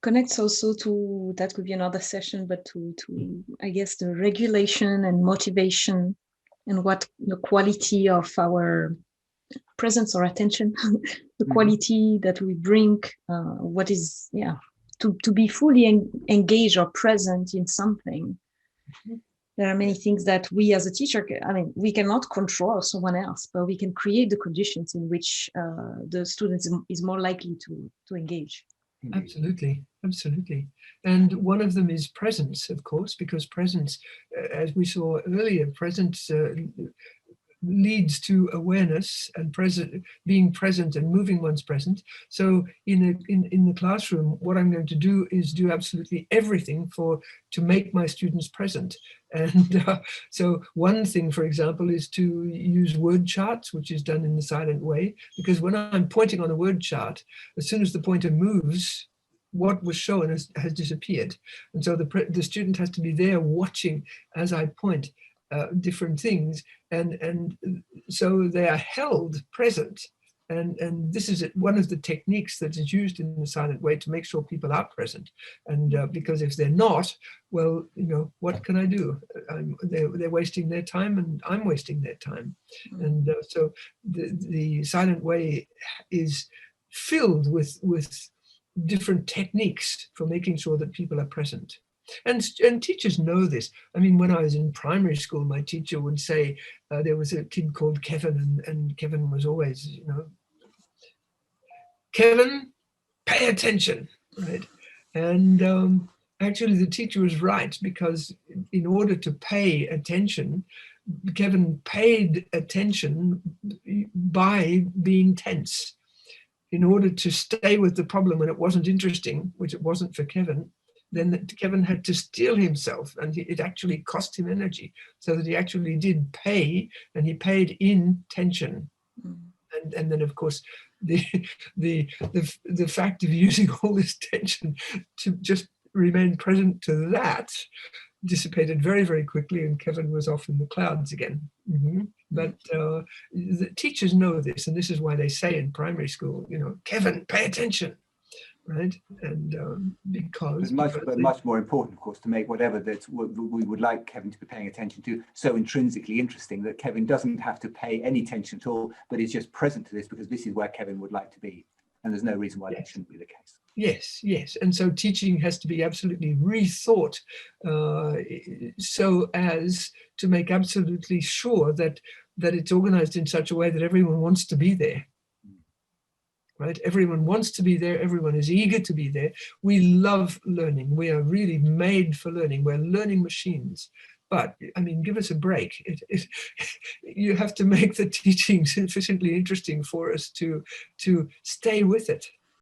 connects also to, that could be another session, but to I guess the regulation and motivation and what the quality of our presence or attention, the quality that we bring, what is, to be fully engaged or present in something. There are many things that we as a teacher, we cannot control someone else, but we can create the conditions in which the student is more likely to engage. Absolutely, absolutely. And one of them is presence, of course, because presence, as we saw earlier, presence leads to awareness and being present and moving one's present. So in the classroom, what I'm going to do is do absolutely everything to make my students present. And so one thing, for example, is to use word charts, which is done in the silent way, because when I'm pointing on a word chart, as soon as the pointer moves, what was shown has disappeared. And so the student has to be there watching as I point different things. And so they are held present. And this is one of the techniques that is used in the silent way to make sure people are present. And because if they're not, well, what can I do? They're wasting their time and I'm wasting their time. And so the silent way is filled with different techniques for making sure that people are present. And teachers know this. I mean, when I was in primary school, my teacher would say, there was a kid called Kevin, and Kevin was always, Kevin, pay attention, right? And actually the teacher was right, because in order to pay attention, Kevin paid attention by being tense. In order to stay with the problem when it wasn't interesting, which it wasn't for Kevin, then Kevin had to steel himself, and it actually cost him energy, so that he actually did pay, and he paid in tension. And then, of course, the fact of using all this tension to just remain present to that dissipated very, very quickly, and Kevin was off in the clouds again. But the teachers know this, and this is why they say in primary school, Kevin, pay attention, right? And because much more important, of course, to make whatever that we would like Kevin to be paying attention to so intrinsically interesting that Kevin doesn't have to pay any attention at all, but is just present to this because this is where Kevin would like to be, and there's no reason why that shouldn't be the case. Yes. And so teaching has to be absolutely rethought so as to make absolutely sure that it's organized in such a way that everyone wants to be there. Right? Everyone wants to be there. Everyone is eager to be there. We love learning. We are really made for learning. We're learning machines. But, give us a break. You have to make the teaching sufficiently interesting for us to stay with it.